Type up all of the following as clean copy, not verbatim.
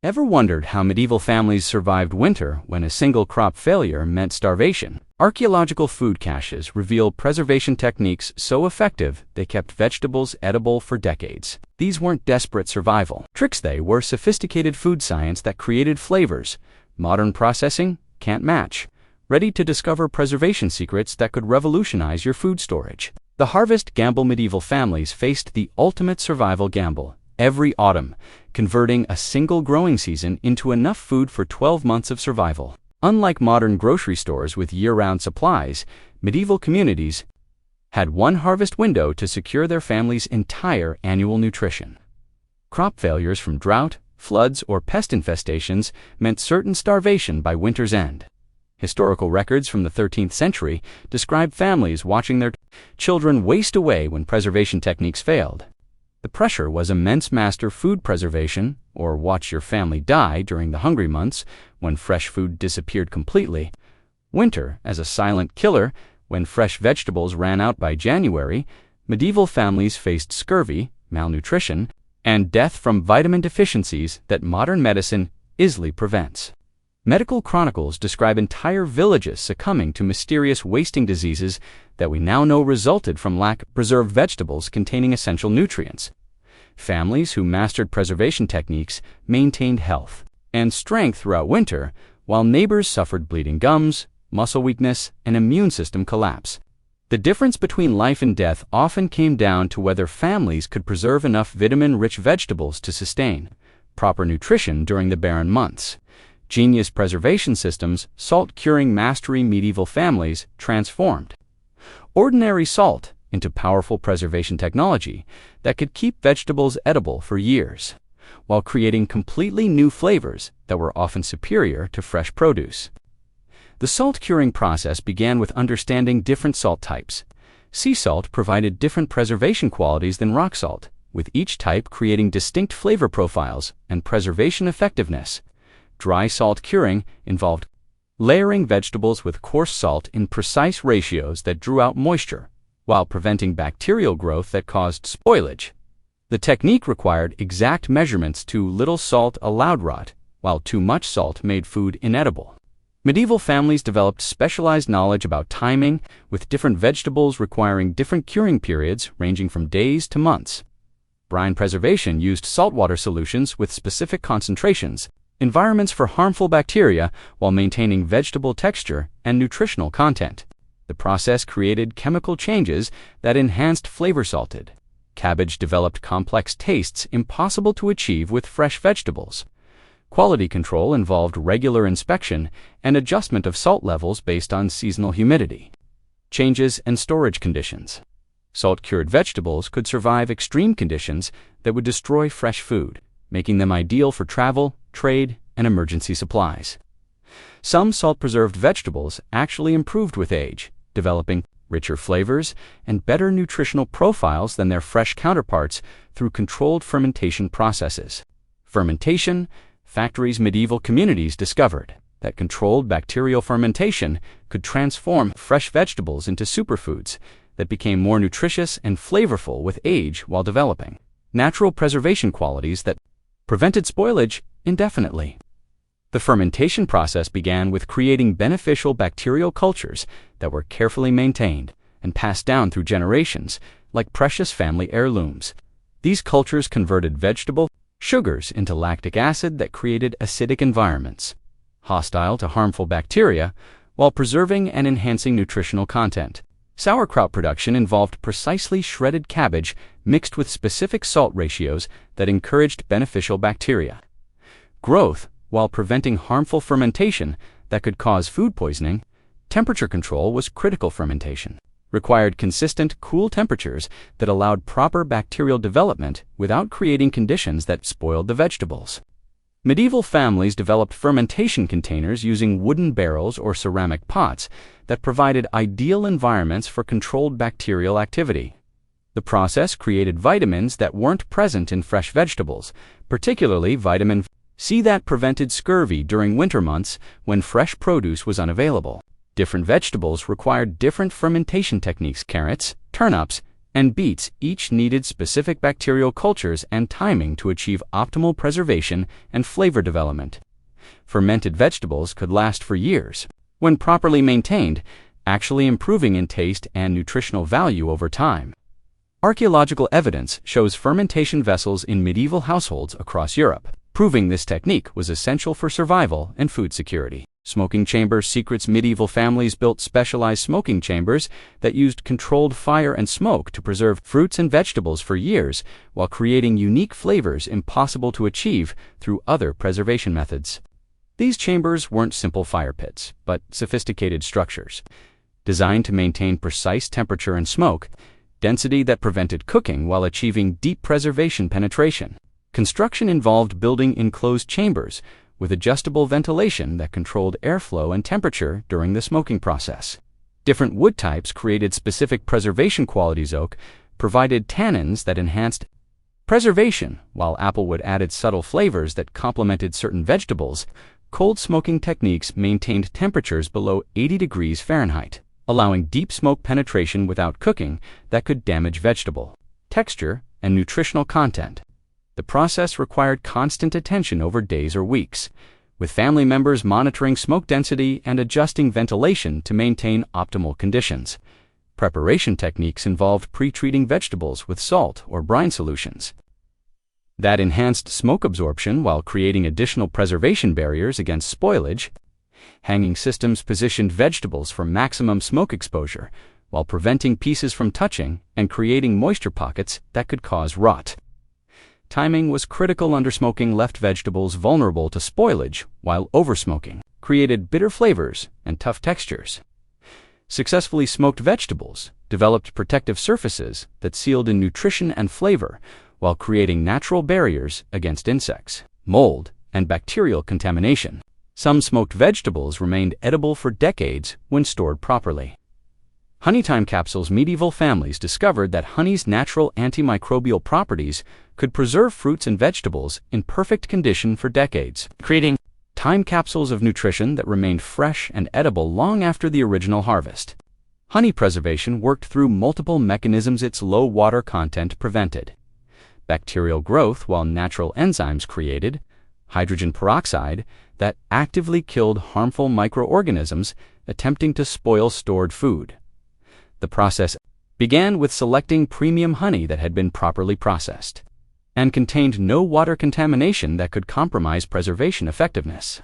Ever wondered how medieval families survived winter when a single crop failure meant starvation? Archaeological food caches reveal preservation techniques so effective they kept vegetables edible for decades. These weren't desperate survival tricks, they were sophisticated food science that created flavors modern processing can't match. Ready to discover preservation secrets that could revolutionize your food storage? The harvest gamble. Medieval families faced the ultimate survival gamble every autumn, converting a single growing season into enough food for 12 months of survival. Unlike modern grocery stores with year-round supplies, medieval communities had one harvest window to secure their family's entire annual nutrition. Crop failures from drought, floods, or pest infestations meant certain starvation by winter's end. Historical records from the 13th century describe families watching their children waste away when preservation techniques failed. The pressure was immense. Master food preservation, or watch your family die during the hungry months when fresh food disappeared completely. Winter as a silent killer. When fresh vegetables ran out by January, medieval families faced scurvy, malnutrition, and death from vitamin deficiencies that modern medicine easily prevents. Medical chronicles describe entire villages succumbing to mysterious wasting diseases that we now know resulted from lack of preserved vegetables containing essential nutrients. Families who mastered preservation techniques maintained health and strength throughout winter, while neighbors suffered bleeding gums, muscle weakness, and immune system collapse. The difference between life and death often came down to whether families could preserve enough vitamin-rich vegetables to sustain proper nutrition during the barren months. Genius preservation systems, salt curing mastery. Medieval families transformed ordinary salt into powerful preservation technology that could keep vegetables edible for years, while creating completely new flavors that were often superior to fresh produce. The salt curing process began with understanding different salt types. Sea salt provided different preservation qualities than rock salt, with each type creating distinct flavor profiles and preservation effectiveness. Dry salt curing involved layering vegetables with coarse salt in precise ratios that drew out moisture, while preventing bacterial growth that caused spoilage. The technique required exact measurements. Too little salt allowed rot, while too much salt made food inedible. Medieval families developed specialized knowledge about timing, with different vegetables requiring different curing periods ranging from days to months. Brine preservation used saltwater solutions with specific concentrations, environments for harmful bacteria, while maintaining vegetable texture and nutritional content. The process created chemical changes that enhanced flavor. Salted cabbage developed complex tastes impossible to achieve with fresh vegetables. Quality control involved regular inspection and adjustment of salt levels based on seasonal humidity, changes, and storage conditions. Salt-cured vegetables could survive extreme conditions that would destroy fresh food, making them ideal for travel, trade, and emergency supplies. Some salt-preserved vegetables actually improved with age, developing richer flavors and better nutritional profiles than their fresh counterparts through controlled fermentation processes. Fermentation factories. Medieval communities discovered that controlled bacterial fermentation could transform fresh vegetables into superfoods that became more nutritious and flavorful with age, while developing natural preservation qualities that prevented spoilage indefinitely. The fermentation process began with creating beneficial bacterial cultures that were carefully maintained and passed down through generations, like precious family heirlooms. These cultures converted vegetable sugars into lactic acid that created acidic environments, hostile to harmful bacteria, while preserving and enhancing nutritional content. Sauerkraut production involved precisely shredded cabbage mixed with specific salt ratios that encouraged beneficial bacteria growth, while preventing harmful fermentation that could cause food poisoning. Temperature control was critical. Fermentation required consistent, cool temperatures that allowed proper bacterial development without creating conditions that spoiled the vegetables. Medieval families developed fermentation containers using wooden barrels or ceramic pots that provided ideal environments for controlled bacterial activity. The process created vitamins that weren't present in fresh vegetables, particularly vitamin C that prevented scurvy during winter months when fresh produce was unavailable. Different vegetables required different fermentation techniques. Carrots, turnips, and beets each needed specific bacterial cultures and timing to achieve optimal preservation and flavor development. Fermented vegetables could last for years, when properly maintained, actually improving in taste and nutritional value over time. Archaeological evidence shows fermentation vessels in medieval households across Europe, proving this technique was essential for survival and food security. Smoking chamber secrets: medieval families built specialized smoking chambers that used controlled fire and smoke to preserve fruits and vegetables for years, while creating unique flavors impossible to achieve through other preservation methods. These chambers weren't simple fire pits, but sophisticated structures, designed to maintain precise temperature and smoke density that prevented cooking while achieving deep preservation penetration. Construction involved building enclosed chambers with adjustable ventilation that controlled airflow and temperature during the smoking process. Different wood types created specific preservation qualities. Oak provided tannins that enhanced preservation, while applewood added subtle flavors that complemented certain vegetables. Cold smoking techniques maintained temperatures below 80 degrees Fahrenheit, allowing deep smoke penetration without cooking that could damage vegetable texture and nutritional content. The process required constant attention over days or weeks, with family members monitoring smoke density and adjusting ventilation to maintain optimal conditions. Preparation techniques involved pre-treating vegetables with salt or brine solutions that enhanced smoke absorption while creating additional preservation barriers against spoilage. Hanging systems positioned vegetables for maximum smoke exposure while preventing pieces from touching and creating moisture pockets that could cause rot. Timing was critical. Undersmoking left vegetables vulnerable to spoilage, while oversmoking created bitter flavors and tough textures. Successfully smoked vegetables developed protective surfaces that sealed in nutrition and flavor, while creating natural barriers against insects, mold, and bacterial contamination. Some smoked vegetables remained edible for decades when stored properly. Honeytime capsules. Medieval families discovered that honey's natural antimicrobial properties could preserve fruits and vegetables in perfect condition for decades, creating time capsules of nutrition that remained fresh and edible long after the original harvest. Honey preservation worked through multiple mechanisms. Its low water content prevented bacterial growth, while natural enzymes created hydrogen peroxide that actively killed harmful microorganisms attempting to spoil stored food. The process began with selecting premium honey that had been properly processed and contained no water contamination that could compromise preservation effectiveness.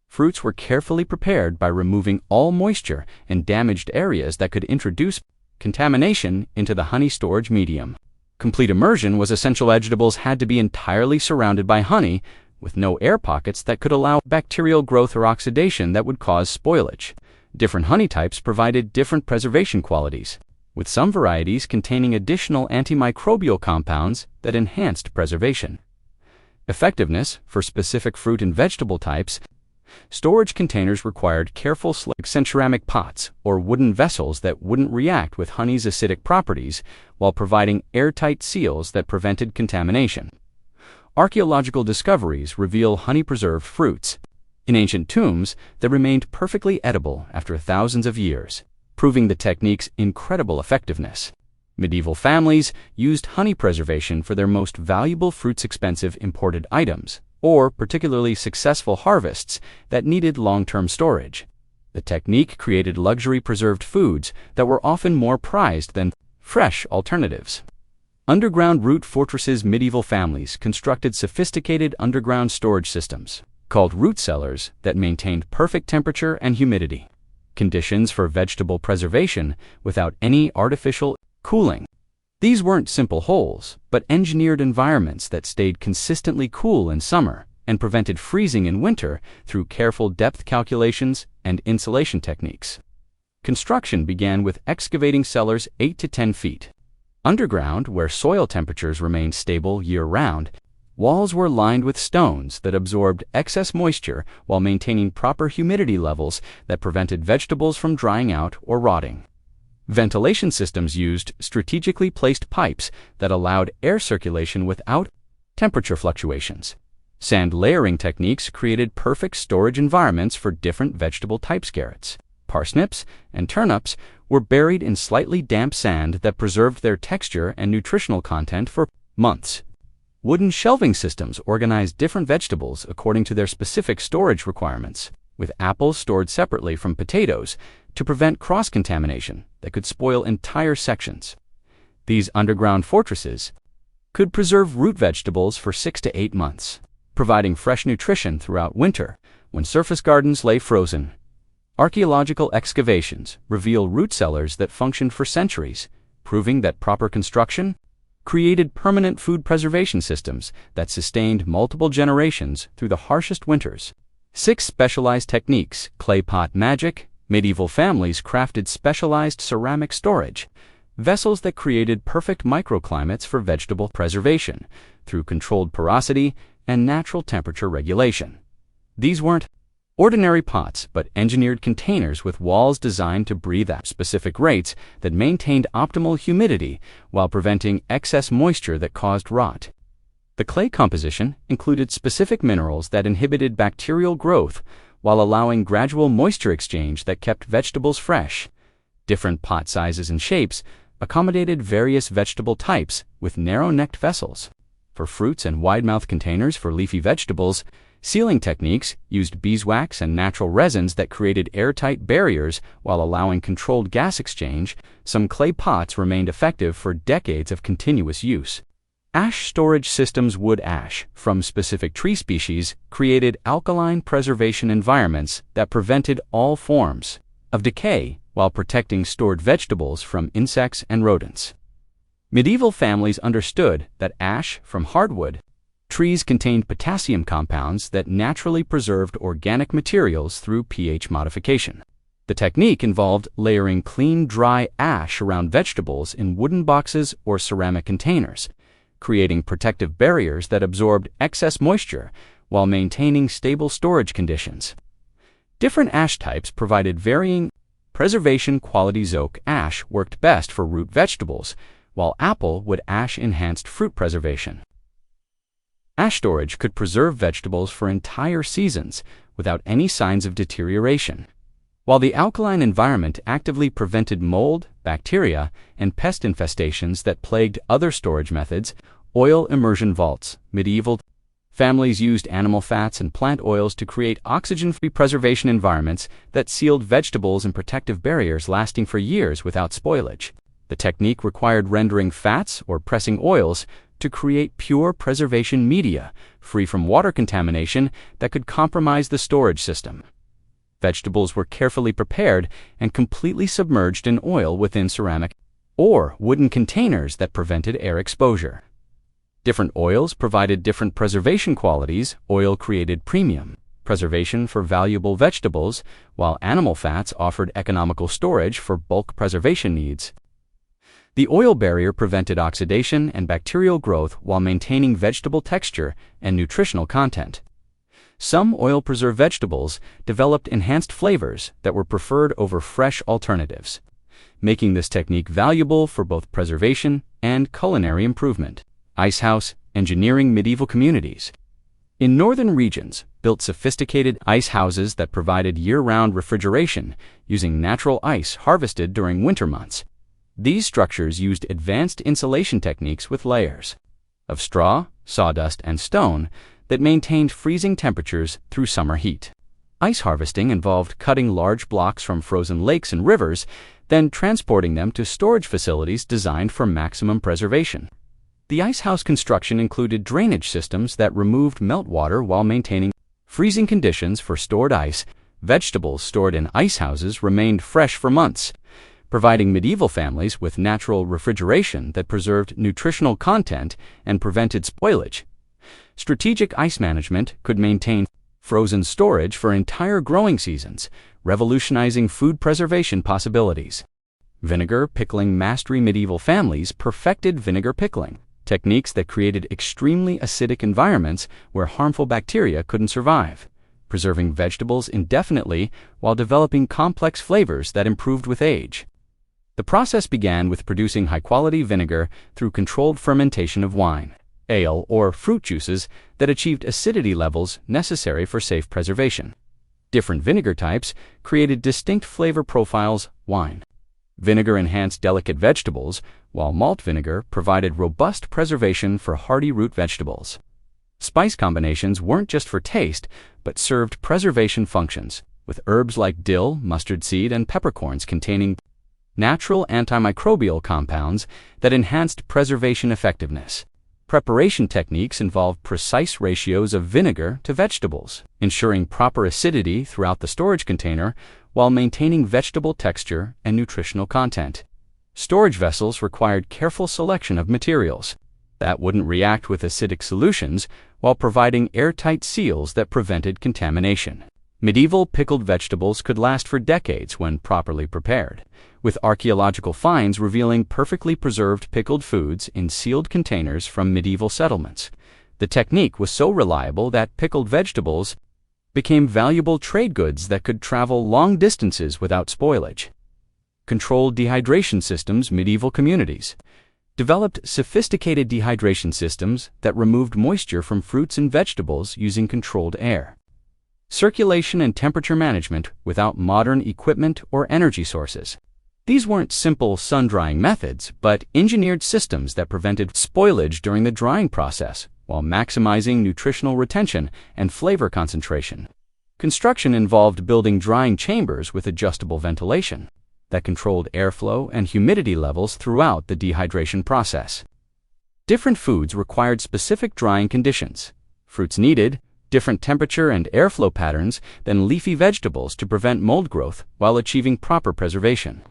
Fruits were carefully prepared by removing all moisture and damaged areas that could introduce contamination into the honey storage medium. Complete immersion was essential. Vegetables had to be entirely surrounded by honey, with no air pockets that could allow bacterial growth or oxidation that would cause spoilage. Different honey types provided different preservation qualities, with some varieties containing additional antimicrobial compounds that enhanced preservation effectiveness. For specific fruit and vegetable types, storage containers required careful selection. Ceramic pots or wooden vessels that wouldn't react with honey's acidic properties, while providing airtight seals that prevented contamination. Archaeological discoveries reveal honey-preserved fruits in ancient tombs that remained perfectly edible after thousands of years, proving the technique's incredible effectiveness. Medieval families used honey preservation for their most valuable fruits, expensive imported items, or particularly successful harvests that needed long-term storage. The technique created luxury preserved foods that were often more prized than fresh alternatives. Underground root fortresses. Medieval families constructed sophisticated underground storage systems called root cellars that maintained perfect temperature and humidity conditions for vegetable preservation without any artificial cooling. These weren't simple holes, but engineered environments that stayed consistently cool in summer and prevented freezing in winter through careful depth calculations and insulation techniques. Construction began with excavating cellars 8 to 10 feet underground, where soil temperatures remained stable year-round. Walls were lined with stones that absorbed excess moisture while maintaining proper humidity levels that prevented vegetables from drying out or rotting. Ventilation systems used strategically placed pipes that allowed air circulation without temperature fluctuations. Sand layering techniques created perfect storage environments for different vegetable types. Carrots, parsnips, and turnips were buried in slightly damp sand that preserved their texture and nutritional content for months. Wooden shelving systems organized different vegetables according to their specific storage requirements, with apples stored separately from potatoes to prevent cross-contamination that could spoil entire sections. These underground fortresses could preserve root vegetables for 6 to 8 months, providing fresh nutrition throughout winter when surface gardens lay frozen. Archaeological excavations reveal root cellars that functioned for centuries, proving that proper construction created permanent food preservation systems that sustained multiple generations through the harshest winters. 6 specialized techniques: clay pot magic. Medieval families crafted specialized ceramic storage vessels that created perfect microclimates for vegetable preservation through controlled porosity and natural temperature regulation. These weren't ordinary pots, but engineered containers with walls designed to breathe at specific rates that maintained optimal humidity while preventing excess moisture that caused rot. The clay composition included specific minerals that inhibited bacterial growth while allowing gradual moisture exchange that kept vegetables fresh. Different pot sizes and shapes accommodated various vegetable types with narrow-necked vessels. For fruits and wide-mouth containers for leafy vegetables, sealing techniques used beeswax and natural resins that created airtight barriers while allowing controlled gas exchange. Some clay pots remained effective for decades of continuous use. Ash storage systems. Wood ash from specific tree species created alkaline preservation environments that prevented all forms of decay while protecting stored vegetables from insects and rodents. Medieval families understood that ash from hardwood trees contained potassium compounds that naturally preserved organic materials through pH modification. The technique involved layering clean, dry ash around vegetables in wooden boxes or ceramic containers, creating protective barriers that absorbed excess moisture while maintaining stable storage conditions. Different ash types provided varying preservation qualities. Oak ash worked best for root vegetables, while apple wood ash enhanced fruit preservation. Ash storage could preserve vegetables for entire seasons without any signs of deterioration, while the alkaline environment actively prevented mold, bacteria, and pest infestations that plagued other storage methods. Oil immersion vaults. Medieval families used animal fats and plant oils to create oxygen-free preservation environments that sealed vegetables and protective barriers lasting for years without spoilage. The technique required rendering fats or pressing oils to create pure preservation media, free from water contamination that could compromise the storage system. Vegetables were carefully prepared and completely submerged in oil within ceramic or wooden containers that prevented air exposure. Different oils provided different preservation qualities. Oil created premium preservation for valuable vegetables, while animal fats offered economical storage for bulk preservation needs. The oil barrier prevented oxidation and bacterial growth while maintaining vegetable texture and nutritional content. Some oil-preserved vegetables developed enhanced flavors that were preferred over fresh alternatives, making this technique valuable for both preservation and culinary improvement. Icehouse engineering. Medieval communities in northern regions built sophisticated ice houses that provided year-round refrigeration using natural ice harvested during winter months. These structures used advanced insulation techniques with layers of straw, sawdust, and stone that maintained freezing temperatures through summer heat. Ice harvesting involved cutting large blocks from frozen lakes and rivers, then transporting them to storage facilities designed for maximum preservation. The icehouse construction included drainage systems that removed meltwater while maintaining freezing conditions for stored ice. Vegetables stored in icehouses remained fresh for months, providing medieval families with natural refrigeration that preserved nutritional content and prevented spoilage. Strategic ice management could maintain frozen storage for entire growing seasons, revolutionizing food preservation possibilities. Vinegar pickling mastery. Medieval families perfected vinegar pickling, techniques that created extremely acidic environments where harmful bacteria couldn't survive, preserving vegetables indefinitely while developing complex flavors that improved with age. The process began with producing high-quality vinegar through controlled fermentation of wine, ale, or fruit juices that achieved acidity levels necessary for safe preservation. Different vinegar types created distinct flavor profiles. Wine Vinegar enhanced delicate vegetables, while malt vinegar provided robust preservation for hardy root vegetables. Spice combinations weren't just for taste, but served preservation functions, with herbs like dill, mustard seed, and peppercorns containing natural antimicrobial compounds that enhanced preservation effectiveness. Preparation techniques involve precise ratios of vinegar to vegetables, ensuring proper acidity throughout the storage container while maintaining vegetable texture and nutritional content. Storage vessels required careful selection of materials that wouldn't react with acidic solutions while providing airtight seals that prevented contamination. Medieval pickled vegetables could last for decades when properly prepared, with archaeological finds revealing perfectly preserved pickled foods in sealed containers from medieval settlements. The technique was so reliable that pickled vegetables became valuable trade goods that could travel long distances without spoilage. Controlled dehydration systems. Medieval communities developed sophisticated dehydration systems that removed moisture from fruits and vegetables using controlled air. Circulation and temperature management without modern equipment or energy sources. These weren't simple sun-drying methods, but engineered systems that prevented spoilage during the drying process while maximizing nutritional retention and flavor concentration. Construction involved building drying chambers with adjustable ventilation that controlled airflow and humidity levels throughout the dehydration process. Different foods required specific drying conditions. Fruits needed different temperature and airflow patterns than leafy vegetables to prevent mold growth while achieving proper preservation.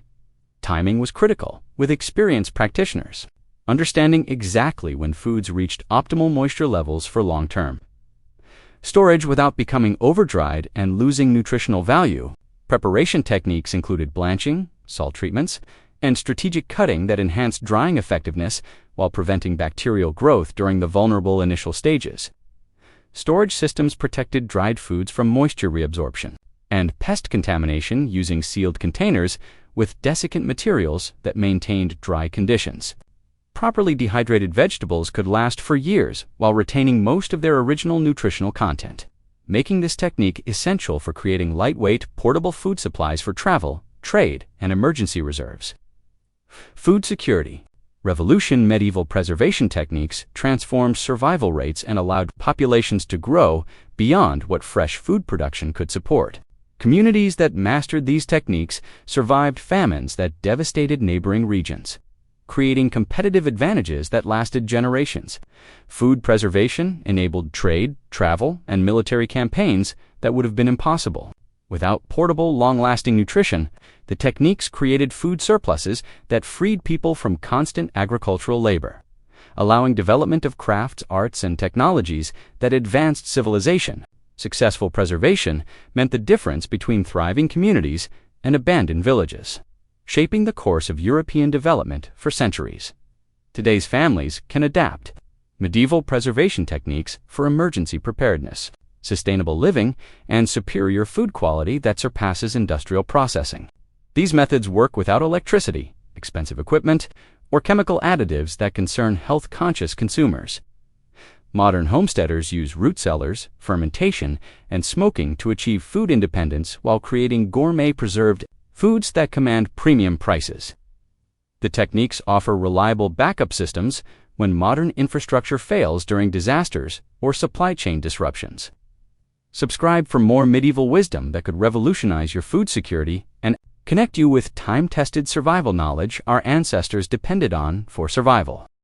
Timing was critical, with experienced practitioners understanding exactly when foods reached optimal moisture levels for long-term storage without becoming over-dried and losing nutritional value. Preparation techniques included blanching, salt treatments, and strategic cutting that enhanced drying effectiveness while preventing bacterial growth during the vulnerable initial stages. Storage systems protected dried foods from moisture reabsorption and pest contamination using sealed containers with desiccant materials that maintained dry conditions. Properly dehydrated vegetables could last for years while retaining most of their original nutritional content, making this technique essential for creating lightweight, portable food supplies for travel, trade, and emergency reserves. Food security. Revolution. Medieval preservation techniques transformed survival rates and allowed populations to grow beyond what fresh food production could support. Communities that mastered these techniques survived famines that devastated neighboring regions, creating competitive advantages that lasted generations. Food preservation enabled trade, travel, and military campaigns that would have been impossible. Without portable, long-lasting nutrition, the techniques created food surpluses that freed people from constant agricultural labor, allowing development of crafts, arts, and technologies that advanced civilization. Successful preservation meant the difference between thriving communities and abandoned villages, shaping the course of European development for centuries. Today's families can adapt medieval preservation techniques for emergency preparedness, sustainable living, and superior food quality that surpasses industrial processing. These methods work without electricity, expensive equipment, or chemical additives that concern health-conscious consumers. Modern homesteaders use root cellars, fermentation, and smoking to achieve food independence while creating gourmet preserved foods that command premium prices. The techniques offer reliable backup systems when modern infrastructure fails during disasters or supply chain disruptions. Subscribe for more medieval wisdom that could revolutionize your food security and connect you with time-tested survival knowledge our ancestors depended on for survival.